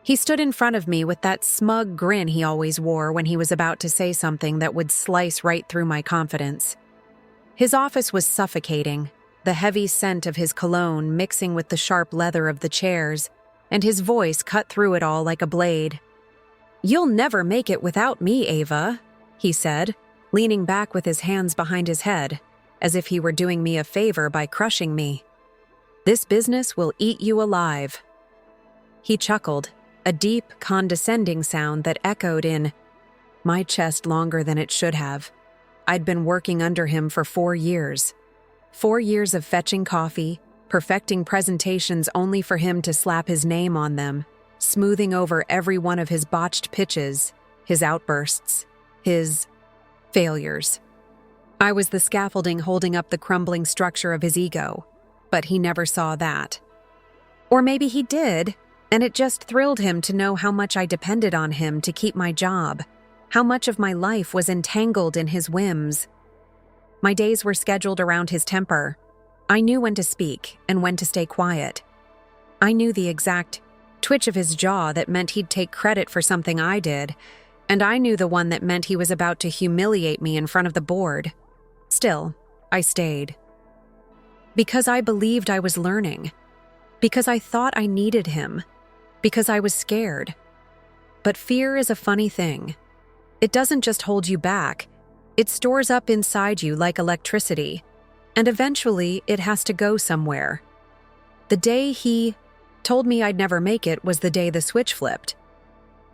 He stood in front of me with that smug grin he always wore when he was about to say something that would slice right through my confidence. His office was suffocating, the heavy scent of his cologne mixing with the sharp leather of the chairs, and his voice cut through it all like a blade. "You'll never make it without me, Ava," he said, leaning back with his hands behind his head, as if he were doing me a favor by crushing me. "This business will eat you alive." He chuckled, a deep, condescending sound that echoed in my chest longer than it should have. I'd been working under him for 4 years. 4 years of fetching coffee, perfecting presentations only for him to slap his name on them, smoothing over every one of his botched pitches, his outbursts, his failures. I was the scaffolding holding up the crumbling structure of his ego, but he never saw that. Or maybe he did, and it just thrilled him to know how much I depended on him to keep my job, how much of my life was entangled in his whims. My days were scheduled around his temper. I knew when to speak and when to stay quiet. I knew the exact twitch of his jaw that meant he'd take credit for something I did, and I knew the one that meant he was about to humiliate me in front of the board. Still, I stayed. Because I believed I was learning. Because I thought I needed him. Because I was scared. But fear is a funny thing. It doesn't just hold you back. It stores up inside you like electricity, and eventually it has to go somewhere. The day he told me I'd never make it was the day the switch flipped.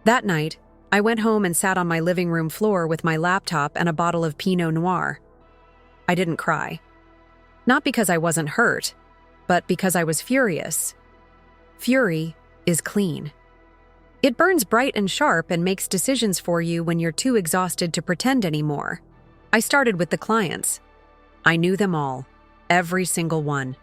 That night, I went home and sat on my living room floor with my laptop and a bottle of Pinot Noir. I didn't cry. Not because I wasn't hurt, but because I was furious. Fury is clean. It burns bright and sharp and makes decisions for you when you're too exhausted to pretend anymore. I started with the clients. I knew them all, every single one.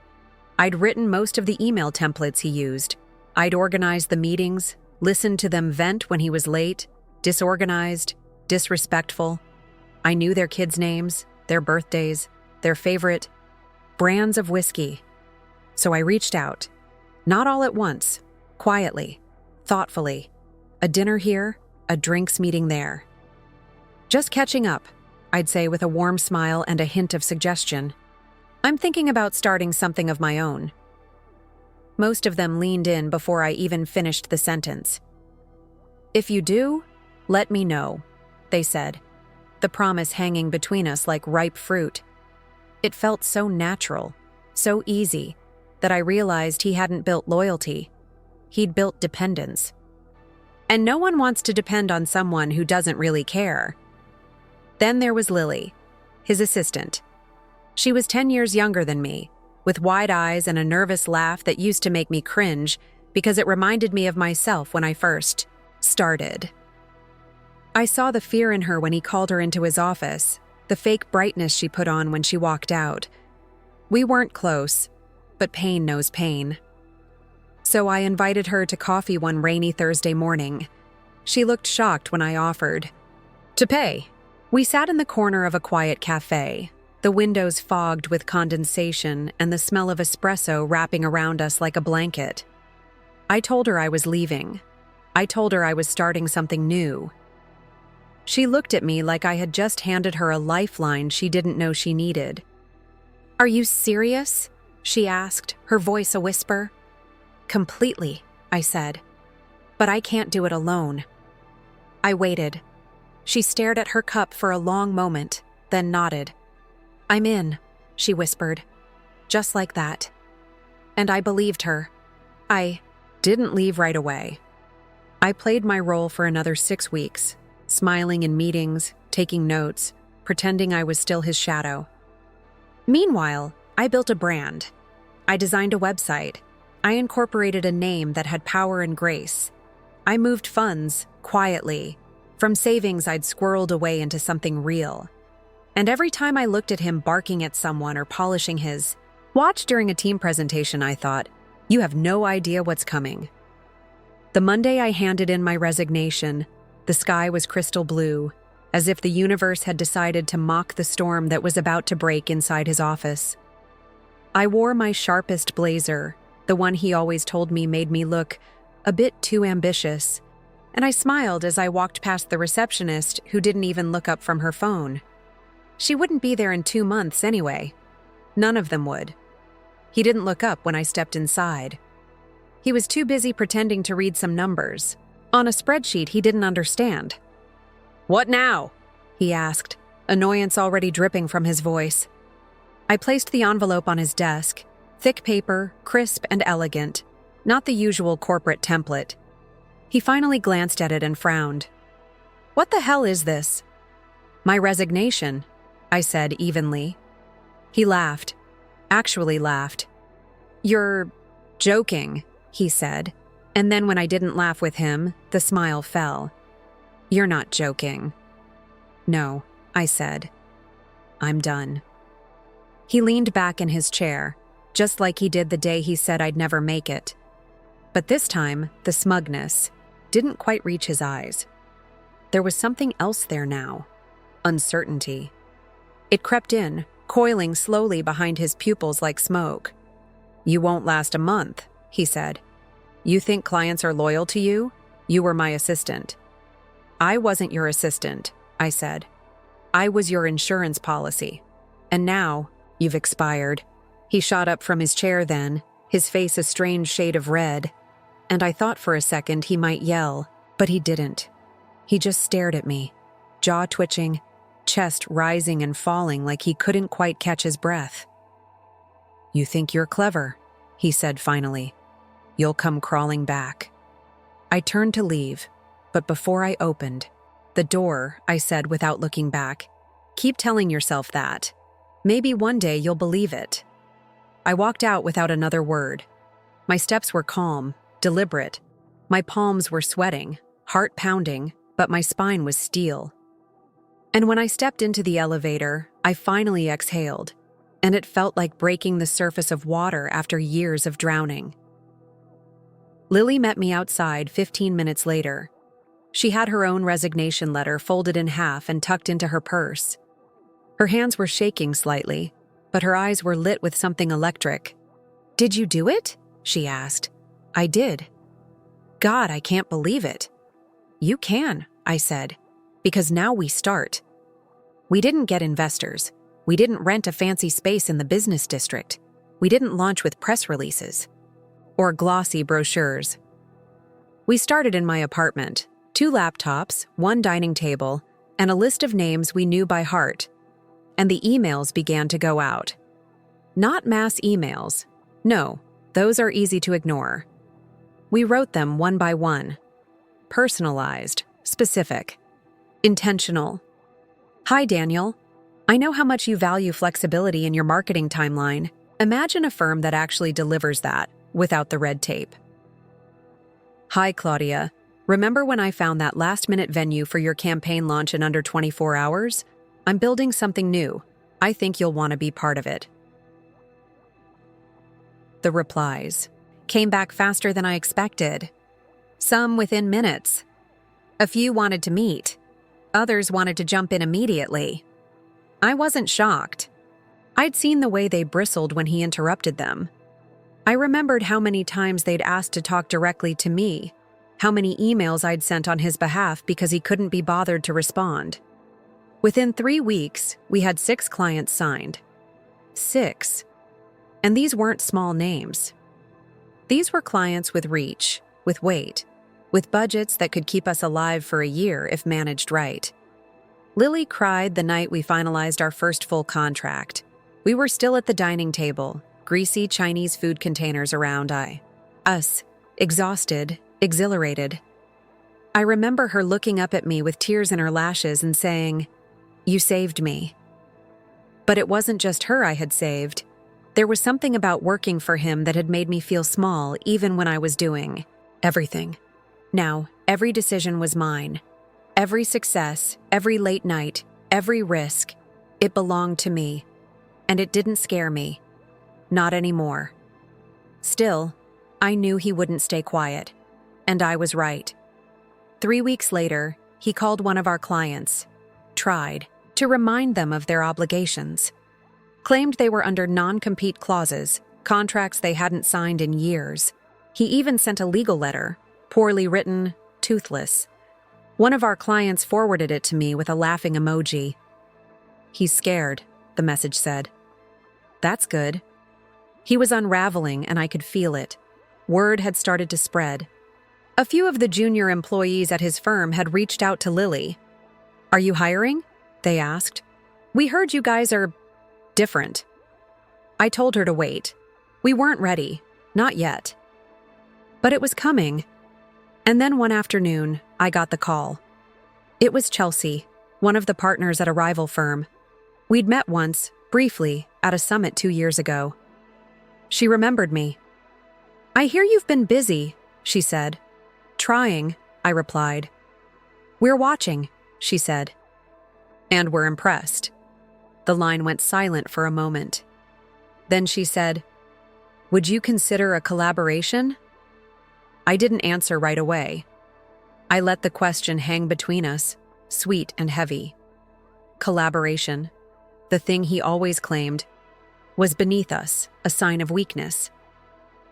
I'd written most of the email templates he used. I'd organized the meetings, listened to them vent when he was late, disorganized, disrespectful. I knew their kids' names, their birthdays, their favorite brands of whiskey. So I reached out, not all at once, quietly, thoughtfully. A dinner here, a drinks meeting there. Just catching up, I'd say with a warm smile and a hint of suggestion. I'm thinking about starting something of my own. Most of them leaned in before I even finished the sentence. If you do, let me know, they said, the promise hanging between us like ripe fruit. It felt so natural, so easy, that I realized he hadn't built loyalty. He'd built dependence. And no one wants to depend on someone who doesn't really care. Then there was Lily, his assistant. She was 10 years younger than me, with wide eyes and a nervous laugh that used to make me cringe because it reminded me of myself when I first started. I saw the fear in her when he called her into his office, the fake brightness she put on when she walked out. We weren't close, but pain knows pain. So I invited her to coffee one rainy Thursday morning. She looked shocked when I offered to pay. We sat in the corner of a quiet cafe, the windows fogged with condensation and the smell of espresso wrapping around us like a blanket. I told her I was leaving. I told her I was starting something new. She looked at me like I had just handed her a lifeline she didn't know she needed. "Are you serious?" she asked, her voice a whisper. "Completely," I said. "But I can't do it alone." I waited. She stared at her cup for a long moment, then nodded. "I'm in," she whispered. Just like that. And I believed her. I didn't leave right away. I played my role for another 6 weeks, smiling in meetings, taking notes, pretending I was still his shadow. Meanwhile, I built a brand. I designed a website. I incorporated a name that had power and grace. I moved funds, quietly, from savings I'd squirreled away into something real. And every time I looked at him barking at someone or polishing his watch during a team presentation, I thought, you have no idea what's coming. The Monday I handed in my resignation, the sky was crystal blue, as if the universe had decided to mock the storm that was about to break inside his office. I wore my sharpest blazer, the one he always told me made me look a bit too ambitious, and I smiled as I walked past the receptionist who didn't even look up from her phone. She wouldn't be there in 2 months anyway. None of them would. He didn't look up when I stepped inside. He was too busy pretending to read some numbers on a spreadsheet he didn't understand. "What now?" he asked, annoyance already dripping from his voice. I placed the envelope on his desk, thick paper, crisp and elegant, not the usual corporate template. He finally glanced at it and frowned. "What the hell is this?" "My resignation," I said evenly. He laughed. Actually laughed. "You're joking," he said, and then when I didn't laugh with him, the smile fell. "You're not joking." "No," I said. "I'm done." He leaned back in his chair, just like he did the day he said I'd never make it. But this time, the smugness didn't quite reach his eyes. There was something else there now. Uncertainty. It crept in, coiling slowly behind his pupils like smoke. "You won't last a month," he said. "You think clients are loyal to you? You were my assistant." "I wasn't your assistant," I said. "I was your insurance policy. And now, you've expired." He shot up from his chair then, his face a strange shade of red, and I thought for a second he might yell, but he didn't. He just stared at me, jaw twitching, chest rising and falling like he couldn't quite catch his breath. "You think you're clever," he said finally. "You'll come crawling back." I turned to leave, but before I opened the door, I said without looking back, "Keep telling yourself that. Maybe one day you'll believe it." I walked out without another word. My steps were calm, deliberate. My palms were sweating, heart pounding, but my spine was steel. And when I stepped into the elevator, I finally exhaled, and it felt like breaking the surface of water after years of drowning. Lily met me outside 15 minutes later. She had her own resignation letter folded in half and tucked into her purse. Her hands were shaking slightly, but her eyes were lit with something electric. "Did you do it?" she asked. "I did." "God, I can't believe it." "You can," I said, "because now we start." We didn't get investors. We didn't rent a fancy space in the business district. We didn't launch with press releases or glossy brochures. We started in my apartment, 2 laptops, 1 dining table, and a list of names we knew by heart. And the emails began to go out. Not mass emails. No, those are easy to ignore. We wrote them one by one. Personalized, specific, intentional. "Hi, Daniel. I know how much you value flexibility in your marketing timeline. Imagine a firm that actually delivers that, without the red tape." "Hi, Claudia. Remember when I found that last-minute venue for your campaign launch in under 24 hours? I'm building something new. I think you'll want to be part of it." The replies came back faster than I expected. Some within minutes. A few wanted to meet. Others wanted to jump in immediately. I wasn't shocked. I'd seen the way they bristled when he interrupted them. I remembered how many times they'd asked to talk directly to me, how many emails I'd sent on his behalf because he couldn't be bothered to respond. Within 3 weeks, we had 6 clients signed. 6. And these weren't small names. These were clients with reach, with weight, with budgets that could keep us alive for a year if managed right. Lily cried the night we finalized our first full contract. We were still at the dining table, greasy Chinese food containers around us, exhausted, exhilarated. I remember her looking up at me with tears in her lashes and saying, "You saved me." But it wasn't just her I had saved. There was something about working for him that had made me feel small even when I was doing everything. Now, every decision was mine. Every success, every late night, every risk, it belonged to me. And it didn't scare me. Not anymore. Still, I knew he wouldn't stay quiet. And I was right. 3 weeks later, he called one of our clients, tried to remind them of their obligations, claimed they were under non-compete clauses, contracts they hadn't signed in years. He even sent a legal letter, Poorly written, toothless. One of our clients forwarded it to me with a laughing emoji. "He's scared," the message said. That's good. He was unraveling, and I could feel it. Word had started to spread. A few of the junior employees at his firm had reached out to Lily. "Are you hiring?" they asked. "We heard you guys are different." I told her to wait. We weren't ready. Not yet. But it was coming. And then one afternoon, I got the call. It was Chelsea, one of the partners at a rival firm. We'd met once, briefly, at a summit 2 years ago. She remembered me. "I hear you've been busy," she said. "Trying," I replied. "We're watching," she said. "And we're impressed." The line went silent for a moment. Then she said, "Would you consider a collaboration?" I didn't answer right away. I let the question hang between us, sweet and heavy. Collaboration, the thing he always claimed, was beneath us, a sign of weakness.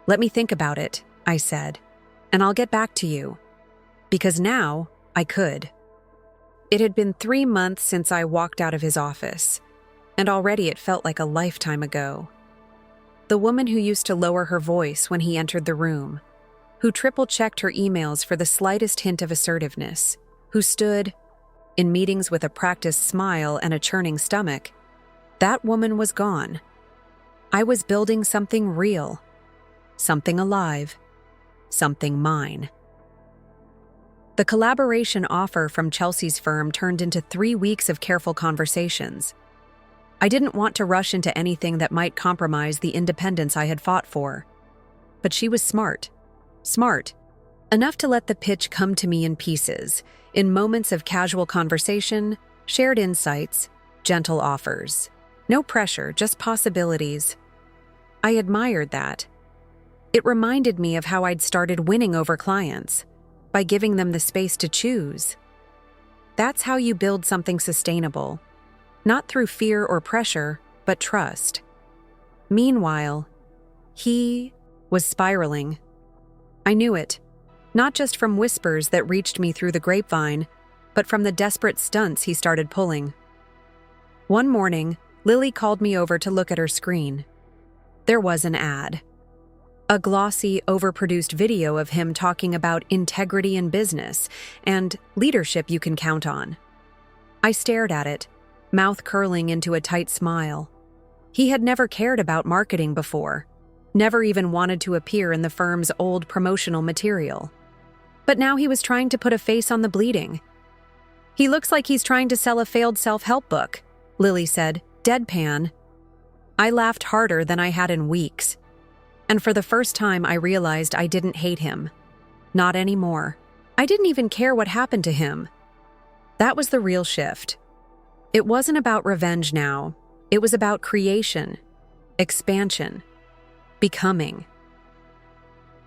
"Let me think about it," I said, "and I'll get back to you." Because now I could. It had been 3 months since I walked out of his office, and already it felt like a lifetime ago. The woman who used to lower her voice when he entered the room, who triple-checked her emails for the slightest hint of assertiveness, who stood in meetings with a practiced smile and a churning stomach, that woman was gone. I was building something real, something alive, something mine. The collaboration offer from Chelsea's firm turned into 3 weeks of careful conversations. I didn't want to rush into anything that might compromise the independence I had fought for. But she was smart. Smart. Enough to let the pitch come to me in pieces, in moments of casual conversation, shared insights, gentle offers. No pressure, just possibilities. I admired that. It reminded me of how I'd started winning over clients, by giving them the space to choose. That's how you build something sustainable. Not through fear or pressure, but trust. Meanwhile, he was spiraling. I knew it, not just from whispers that reached me through the grapevine, but from the desperate stunts he started pulling. One morning, Lily called me over to look at her screen. There was an ad. A glossy, overproduced video of him talking about integrity in business and leadership you can count on. I stared at it, mouth curling into a tight smile. He had never cared about marketing before, never even wanted to appear in the firm's old promotional material. But now he was trying to put a face on the bleeding. "He looks like he's trying to sell a failed self-help book," Lily said, deadpan. I laughed harder than I had in weeks. And for the first time, I realized I didn't hate him. Not anymore. I didn't even care what happened to him. That was the real shift. It wasn't about revenge now. It was about creation, expansion, becoming.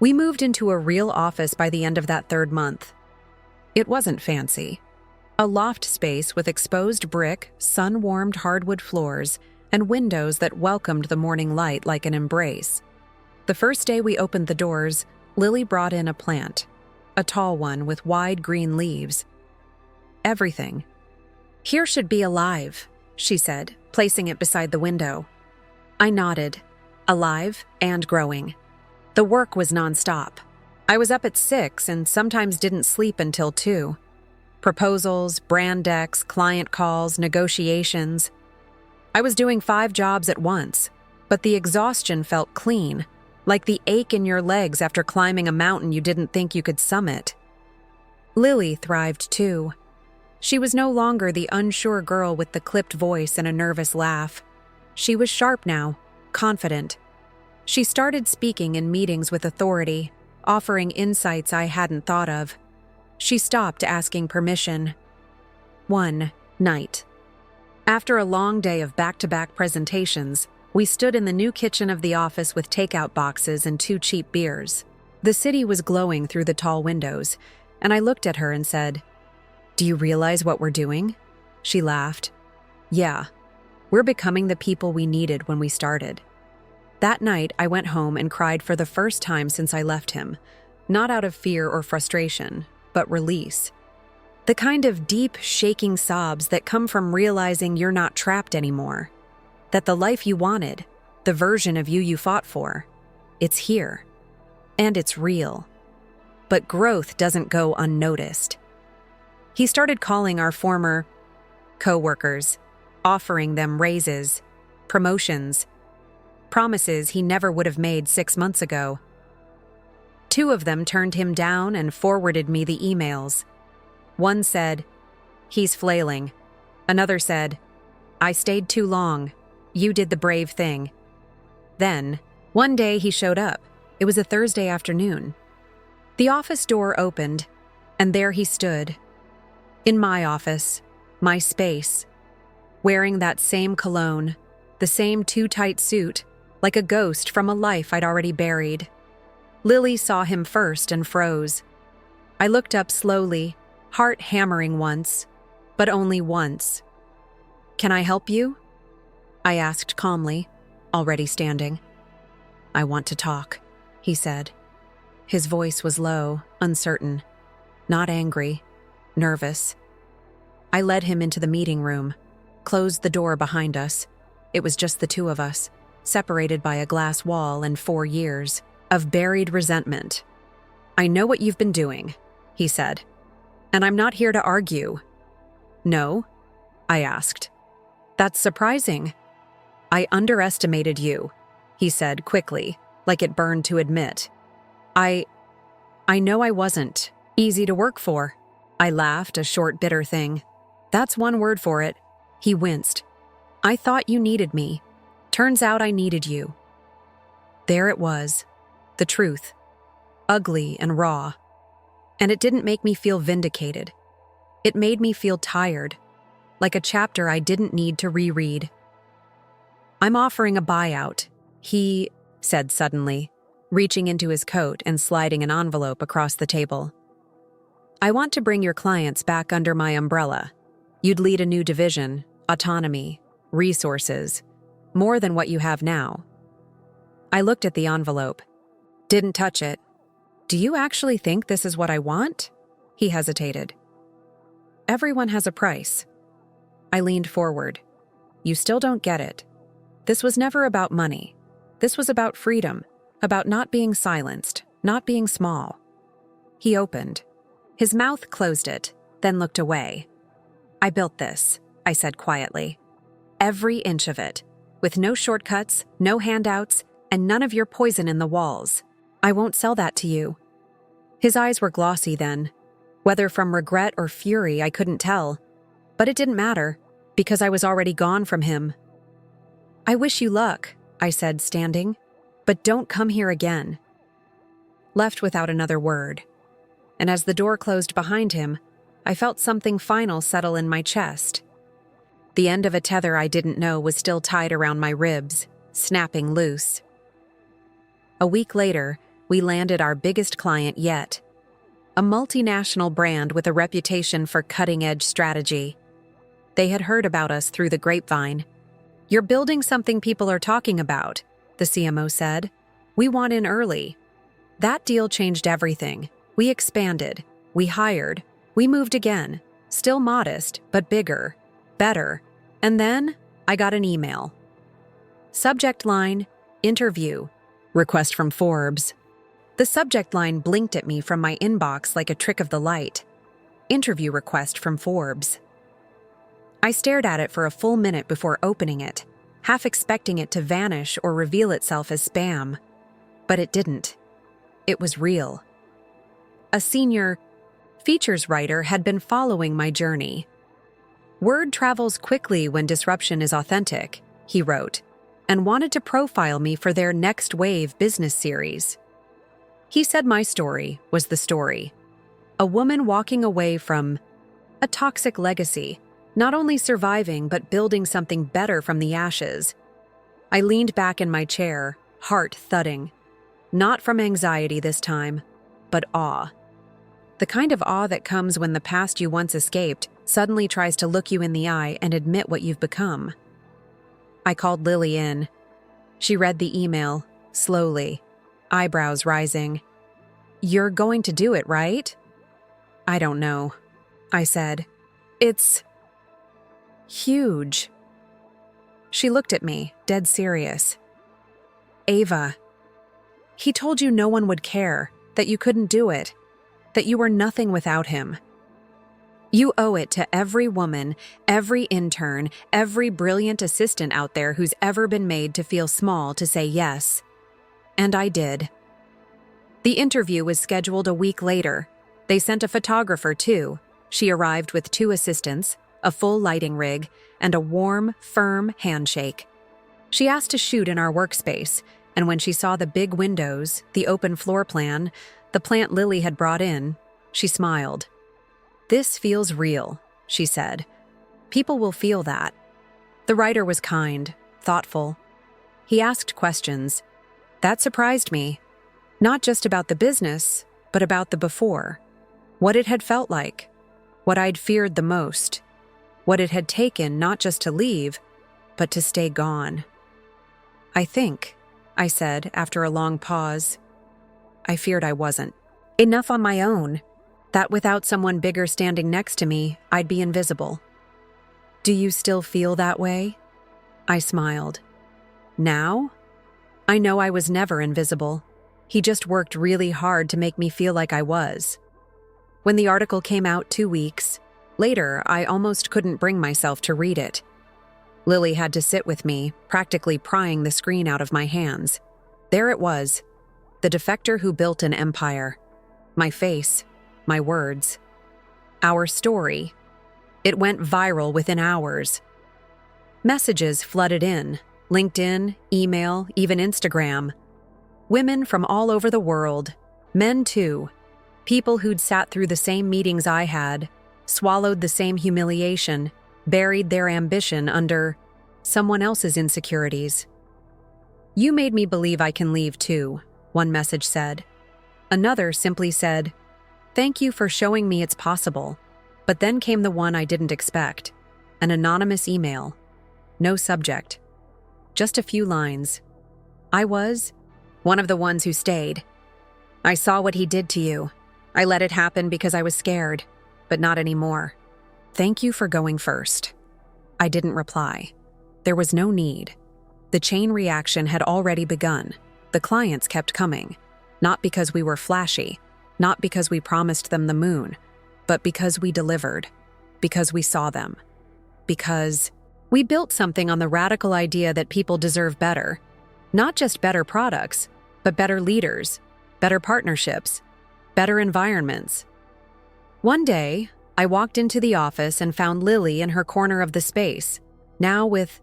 We moved into a real office by the end of that 3rd month. It wasn't fancy. A loft space with exposed brick, sun-warmed hardwood floors, and windows that welcomed the morning light like an embrace. The first day we opened the doors, Lily brought in a plant, a tall one with wide green leaves. Everything. "Here should be alive," she said, placing it beside the window. I nodded. Alive and growing. The work was nonstop. I was up at 6 and sometimes didn't sleep until 2. Proposals, brand decks, client calls, negotiations. I was doing 5 jobs at once, but the exhaustion felt clean, like the ache in your legs after climbing a mountain you didn't think you could summit. Lily thrived too. She was no longer the unsure girl with the clipped voice and a nervous laugh. She was sharp now, confident. She started speaking in meetings with authority, offering insights I hadn't thought of. She stopped asking permission. One night. After a long day of back-to-back presentations, we stood in the new kitchen of the office with takeout boxes and 2 cheap beers. The city was glowing through the tall windows, and I looked at her and said, "Do you realize what we're doing?" She laughed. "Yeah, we're becoming the people we needed when we started." That night, I went home and cried for the first time since I left him. not out of fear or frustration, but release. The kind of deep, shaking sobs that come from realizing you're not trapped anymore. That the life you wanted, the version of you fought for, it's here. And it's real. But growth doesn't go unnoticed. He started calling our former co-workers, offering them raises, promotions, promises he never would have made 6 months ago. 2 of them turned him down and forwarded me the emails. One said, "He's flailing." Another said, "I stayed too long. You did the brave thing." Then, one day he showed up. It was a Thursday afternoon. The office door opened, and there he stood. In my office, my space, wearing that same cologne, the same too-tight suit, like a ghost from a life I'd already buried. Lily saw him first and froze. I looked up slowly, heart hammering once, but only once. "Can I help you?" I asked calmly, already standing. "I want to talk," he said. His voice was low, uncertain, not angry, nervous. I led him into the meeting room, closed the door behind us. It was just the 2 of us, separated by a glass wall and 4 years of buried resentment. "I know what you've been doing," he said, "and I'm not here to argue." "No?" I asked. "That's surprising." "I underestimated you," he said quickly, like it burned to admit. I know I wasn't easy to work for." I laughed, a short, bitter thing. "That's one word for it." He winced. "I thought you needed me. Turns out I needed you." There it was, the truth, ugly and raw. And it didn't make me feel vindicated. It made me feel tired, like a chapter I didn't need to reread. "I'm offering a buyout," he said suddenly, reaching into his coat and sliding an envelope across the table. "I want to bring your clients back under my umbrella. You'd lead a new division, autonomy, resources, more than what you have now." I looked at the envelope, didn't touch it. "Do you actually think this is what I want?" He hesitated. "Everyone has a price." I leaned forward. "You still don't get it. This was never about money. This was about freedom, about not being silenced, not being small." He opened. His mouth closed it, then looked away. "I built this," I said quietly. "Every inch of it, with no shortcuts, no handouts, and none of your poison in the walls. I won't sell that to you." His eyes were glossy then. Whether from regret or fury, I couldn't tell. But it didn't matter, because I was already gone from him. "I wish you luck," I said, standing. "But don't come here again." Left without another word. And as the door closed behind him, I felt something final settle in my chest. The end of a tether I didn't know was still tied around my ribs, snapping loose. A week later, we landed our biggest client yet. A multinational brand with a reputation for cutting-edge strategy. They had heard about us through the grapevine. "You're building something people are talking about," the CMO said. "We want in early." That deal changed everything. We expanded. We hired. We moved again. Still modest, but bigger. Better. And then I got an email. Subject line, interview. Request from Forbes. The subject line blinked at me from my inbox like a trick of the light. Interview request from Forbes. I stared at it for a full minute before opening it, half expecting it to vanish or reveal itself as spam. But it didn't. It was real. A senior features writer had been following my journey. "Word travels quickly when disruption is authentic," he wrote, and wanted to profile me for their Next Wave business series. He said my story was the story. A woman walking away from a toxic legacy, not only surviving but building something better from the ashes. I leaned back in my chair, heart thudding. Not from anxiety this time, but awe. The kind of awe that comes when the past you once escaped suddenly tries to look you in the eye and admit what you've become. I called Lily in. She read the email, slowly, eyebrows rising. You're going to do it, right? I don't know, I said. It's huge. She looked at me, dead serious. Ava, he told you no one would care, that you couldn't do it, that you were nothing without him. You owe it to every woman, every intern, every brilliant assistant out there who's ever been made to feel small to say yes. And I did. The interview was scheduled a week later. They sent a photographer, too. She arrived with 2 assistants, a full lighting rig, and a warm, firm handshake. She asked to shoot in our workspace, and when she saw the big windows, the open floor plan, the plant Lily had brought in, she smiled. This feels real, she said. People will feel that. The writer was kind, thoughtful. He asked questions. That surprised me. Not just about the business, but about the before. What it had felt like. What I'd feared the most. What it had taken not just to leave, but to stay gone. I think, I said after a long pause. I feared I wasn't. Enough on my own. That without someone bigger standing next to me, I'd be invisible. Do you still feel that way? I smiled. Now? I know I was never invisible. He just worked really hard to make me feel like I was. When the article came out 2 weeks later, I almost couldn't bring myself to read it. Lily had to sit with me, practically prying the screen out of my hands. There it was, the defector who built an empire. My face. My words. Our story. It went viral within hours. Messages flooded in. LinkedIn, email, even Instagram. Women from all over the world. Men too. People who'd sat through the same meetings I had, swallowed the same humiliation, buried their ambition under someone else's insecurities. You made me believe I can leave too, one message said. Another simply said, thank you for showing me it's possible. But then came the one I didn't expect. An anonymous email. No subject. Just a few lines. I was one of the ones who stayed. I saw what he did to you. I let it happen because I was scared, but not anymore. Thank you for going first. I didn't reply. There was no need. The chain reaction had already begun. The clients kept coming. Not because we were flashy. Not because we promised them the moon, but because we delivered, because we saw them, because we built something on the radical idea that people deserve better. Not just better products, but better leaders, better partnerships, better environments. One day, I walked into the office and found Lily in her corner of the space, now with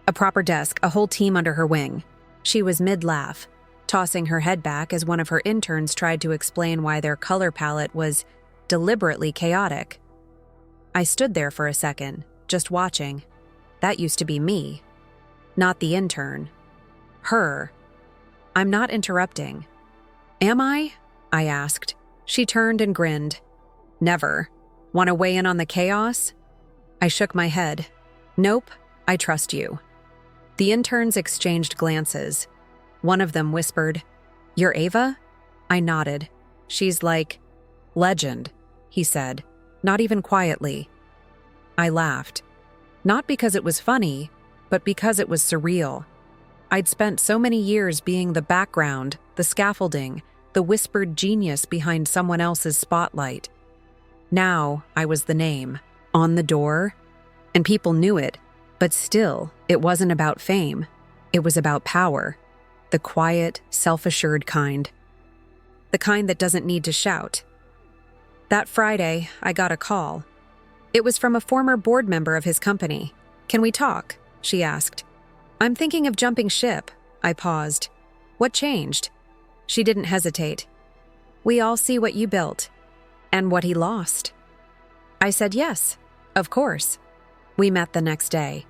a proper desk, a whole team under her wing. She was mid-laugh, tossing her head back as one of her interns tried to explain why their color palette was deliberately chaotic. I stood there for a second, just watching. That used to be me, not the intern. Her. I'm not interrupting. Am I? I asked. She turned and grinned. Never. Want to weigh in on the chaos? I shook my head. Nope, I trust you. The interns exchanged glances. One of them whispered, You're Ava? I nodded. She's like, legend, he said, not even quietly. I laughed. Not because it was funny, but because it was surreal. I'd spent so many years being the background, the scaffolding, the whispered genius behind someone else's spotlight. Now I was the name, on the door, and people knew it, but still, it wasn't about fame. It was about power. The quiet, self-assured kind. The kind that doesn't need to shout. That Friday, I got a call. It was from a former board member of his company. Can we talk? She asked. I'm thinking of jumping ship. I paused. What changed? She didn't hesitate. We all see what you built. And what he lost. I said yes, of course. We met the next day.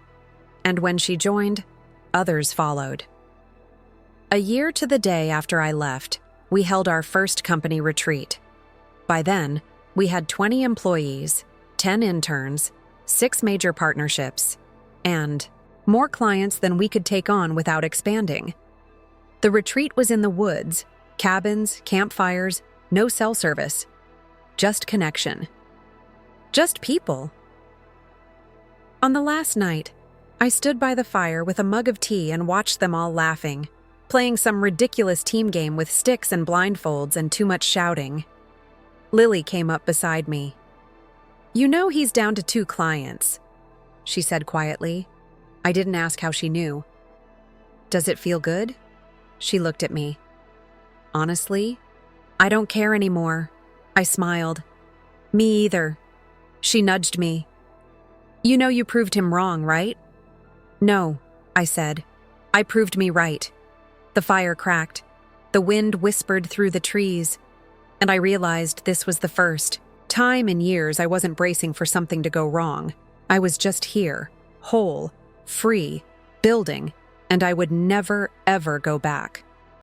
And when she joined, others followed. A year to the day after I left, we held our first company retreat. By then, we had 20 employees, 10 interns, 6 major partnerships, and more clients than we could take on without expanding. The retreat was in the woods, cabins, campfires, No cell service. Just connection. Just people. On the last night, I stood by the fire with a mug of tea and watched them all laughing, playing some ridiculous team game with sticks and blindfolds and too much shouting. Lily came up beside me. "You know he's down to 2 clients," she said quietly. I didn't ask how she knew. "Does it feel good?" She looked at me. "Honestly, I don't care anymore." I smiled. "Me either." She nudged me. "You know you proved him wrong, right?" "No," I said. "I proved me right." The fire cracked. The wind whispered through the trees. And I realized this was the first time in years I wasn't bracing for something to go wrong. I was just here, whole, free, building, and I would never, ever go back.